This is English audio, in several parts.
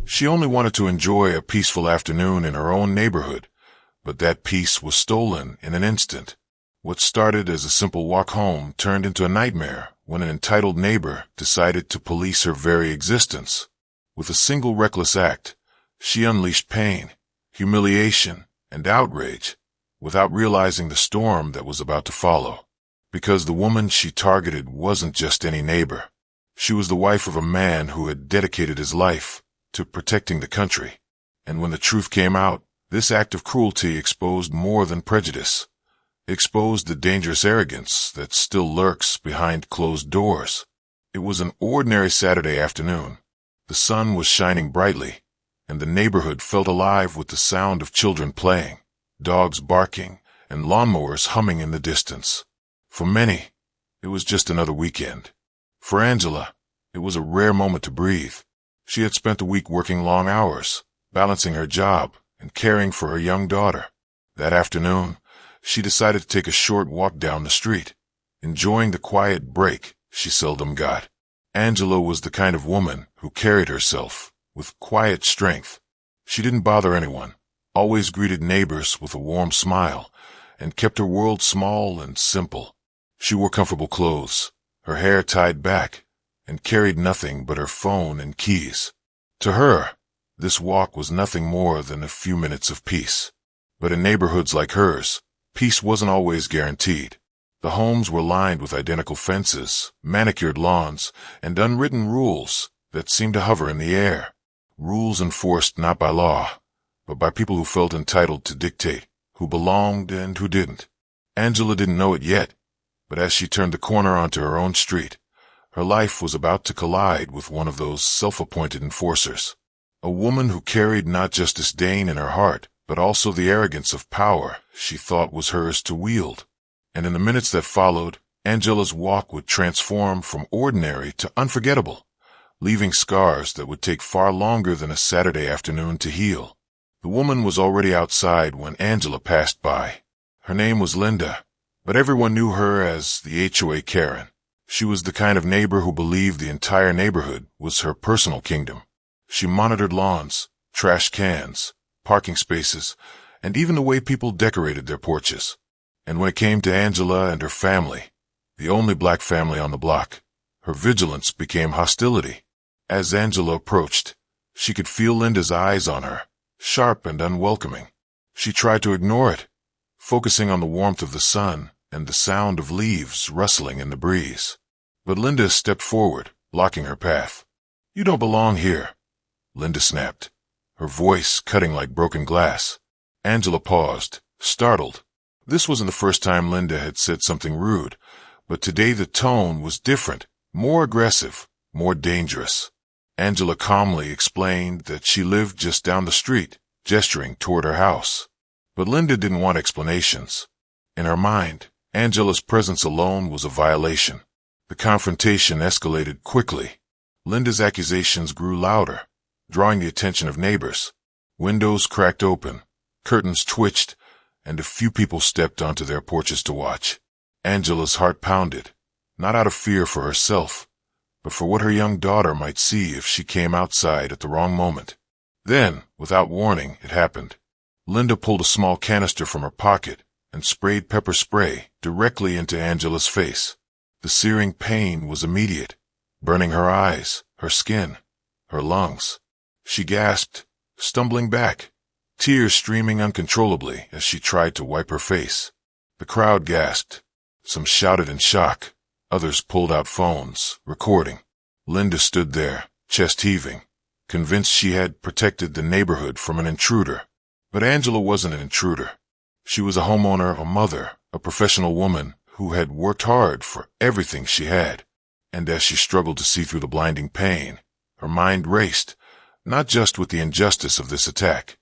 She only wanted to enjoy a peaceful afternoon in her own neighborhood, but that peace was stolen in an instant. What started as a simple walk home turned into a nightmare when an entitled neighbor decided to police her very existence. With a single reckless act, she unleashed pain, humiliation, and outrage without realizing the storm that was about to follow. Because the woman she targeted wasn't just any neighbor. She was the wife of a man who had dedicated his life to protecting the country. And when the truth came out, this act of cruelty exposed more than prejudice. It exposed the dangerous arrogance that still lurks behind closed doors. It was an ordinary Saturday afternoon. The sun was shining brightly, and the neighborhood felt alive with the sound of children playing, dogs barking, and lawnmowers humming in the distance. For many, it was just another weekend. For Angela, it was a rare moment to breathe. She had spent the week working long hours, balancing her job and caring for her young daughter. That afternoon, she decided to take a short walk down the street, enjoying the quiet break she seldom got. Angela was the kind of woman who carried herself with quiet strength. She didn't bother anyone, always greeted neighbors with a warm smile, and kept her world small and simple. She wore comfortable clothes, her hair tied back, and carried nothing but her phone and keys. To her, this walk was nothing more than a few minutes of peace. But in neighborhoods like hers, peace wasn't always guaranteed. The homes were lined with identical fences, manicured lawns, and unwritten rules that seemed to hover in the air. Rules enforced not by law, but by people who felt entitled to dictate, who belonged and who didn't. Angela didn't know it yet, but as she turned the corner onto her own street, her life was about to collide with one of those self-appointed enforcers. A woman who carried not just disdain in her heart, but also the arrogance of power she thought was hers to wield. And in the minutes that followed, Angela's walk would transform from ordinary to unforgettable, leaving scars that would take far longer than a Saturday afternoon to heal. The woman was already outside when Angela passed by. Her name was Linda, but everyone knew her as the HOA Karen. She was the kind of neighbor who believed the entire neighborhood was her personal kingdom. She monitored lawns, trash cans, parking spaces, and even the way people decorated their porches. And when it came to Angela and her family, the only black family on the block, her vigilance became hostility. As Angela approached, she could feel Linda's eyes on her, sharp and unwelcoming. She tried to ignore it, focusing on the warmth of the sun and the sound of leaves rustling in the breeze. But Linda stepped forward, blocking her path. "You don't belong here," Linda snapped, her voice cutting like broken glass. Angela paused, startled. This wasn't the first time Linda had said something rude, but today the tone was different, more aggressive, more dangerous. Angela calmly explained that she lived just down the street, gesturing toward her house. But Linda didn't want explanations. In her mind, Angela's presence alone was a violation. The confrontation escalated quickly. Linda's accusations grew louder, drawing the attention of neighbors. Windows cracked open, curtains twitched, and a few people stepped onto their porches to watch. Angela's heart pounded, not out of fear for herself, but for what her young daughter might see if she came outside at the wrong moment. Then, without warning, it happened. Linda pulled a small canister from her pocket and sprayed pepper spray directly into Angela's face. The searing pain was immediate, burning her eyes, her skin, her lungs. She gasped, stumbling back, tears streaming uncontrollably as she tried to wipe her face. The crowd gasped. Some shouted in shock. Others pulled out phones, recording. Linda stood there, chest heaving, convinced she had protected the neighborhood from an intruder. But Angela wasn't an intruder. She was a homeowner, a mother, a professional woman who had worked hard for everything she had. And as she struggled to see through the blinding pain, her mind raced, not just with the injustice of this attack,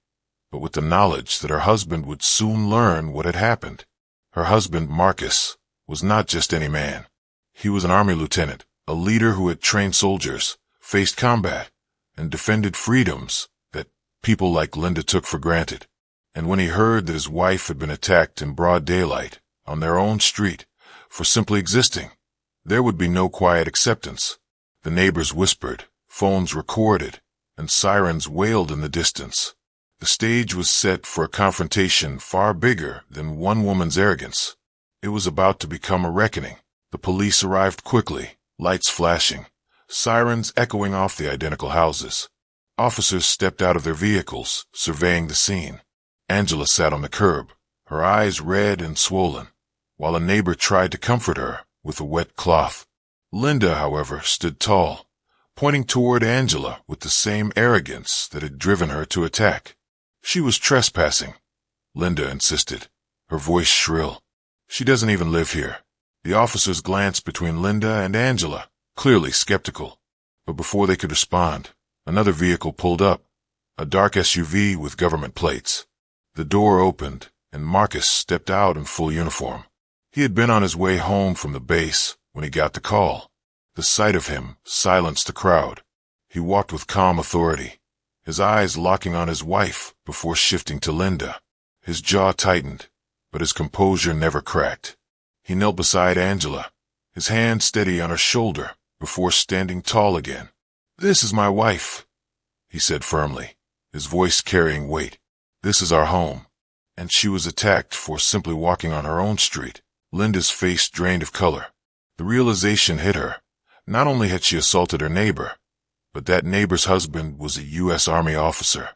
but with the knowledge that her husband would soon learn what had happened. Her husband, Marcus, was not just any man. He was an army lieutenant, a leader who had trained soldiers, faced combat, and defended freedoms that people like Linda took for granted. And when he heard that his wife had been attacked in broad daylight, on their own street, for simply existing, There would be no quiet acceptance. The neighbors whispered, phones recorded, and sirens wailed in the distance. The stage was set for a confrontation far bigger than one woman's arrogance. It was about to become a reckoning. The police arrived quickly, lights flashing, sirens echoing off the identical houses. Officers stepped out of their vehicles, surveying the scene. Angela sat on the curb, her eyes red and swollen, while a neighbor tried to comfort her with a wet cloth. Linda, however, stood tall, pointing toward Angela with the same arrogance that had driven her to attack. She was trespassing, Linda insisted, her voice shrill. She doesn't even live here. The officers glanced between Linda and Angela, clearly skeptical. But before they could respond, another vehicle pulled up, a dark SUV with government plates. The door opened, and Marcus stepped out in full uniform. He had been on his way home from the base when he got the call. The sight of him silenced the crowd. He walked with calm authority, his eyes locking on his wife before shifting to Linda. His jaw tightened, but his composure never cracked. He knelt beside Angela, his hand steady on her shoulder before standing tall again. "This is my wife," he said firmly, his voice carrying weight. "This is our home." And she was attacked for simply walking on her own street. Linda's face drained of color. The realization hit her. Not only had she assaulted her neighbor, but that neighbor's husband was a U.S. Army officer.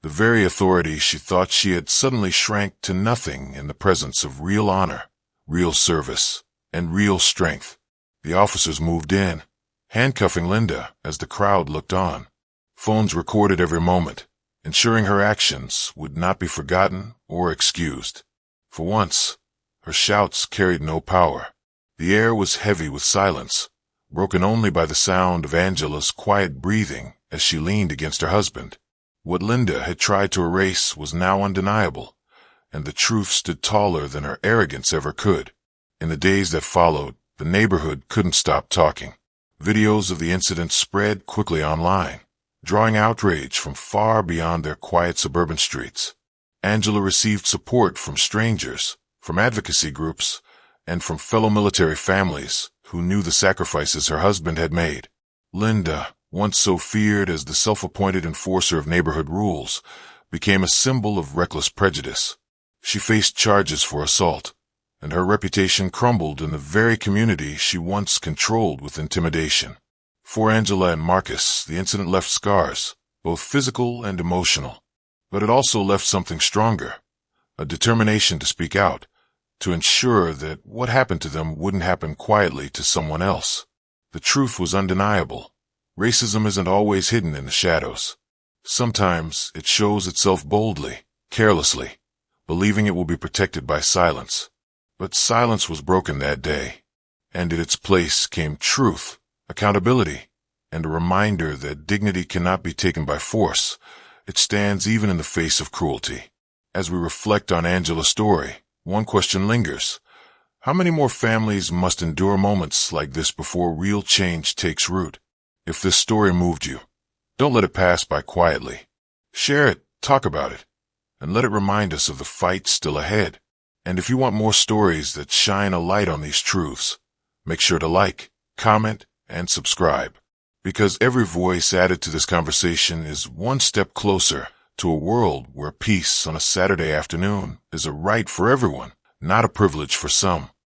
The very authority she thought she had suddenly shrank to nothing in the presence of real honor, real service, and real strength. The officers moved in, handcuffing Linda as the crowd looked on. Phones recorded every moment, ensuring her actions would not be forgotten or excused. For once, her shouts carried no power. The air was heavy with silence, broken only by the sound of Angela's quiet breathing as she leaned against her husband. What Linda had tried to erase was now undeniable, and the truth stood taller than her arrogance ever could. In the days that followed, the neighborhood couldn't stop talking. Videos of the incident spread quickly online, drawing outrage from far beyond their quiet suburban streets. Angela received support from strangers, from advocacy groups, and from fellow military families who knew the sacrifices her husband had made. Linda, once so feared as the self-appointed enforcer of neighborhood rules, became a symbol of reckless prejudice. She faced charges for assault, and her reputation crumbled in the very community she once controlled with intimidation. For Angela and Marcus, the incident left scars, both physical and emotional. But it also left something stronger, a determination to speak out, to ensure that what happened to them wouldn't happen quietly to someone else. The truth was undeniable. Racism isn't always hidden in the shadows. Sometimes it shows itself boldly, carelessly, believing it will be protected by silence. But silence was broken that day, and in its place came truth, accountability, and a reminder that dignity cannot be taken by force. It stands even in the face of cruelty. As we reflect on Angela's story, one question lingers. How many more families must endure moments like this before real change takes root? If this story moved you, don't let it pass by quietly. Share it, talk about it, and let it remind us of the fight still ahead. And if you want more stories that shine a light on these truths, make sure to like, comment, and subscribe. Because every voice added to this conversation is one step closer to a world where peace on a Saturday afternoon is a right for everyone, not a privilege for some.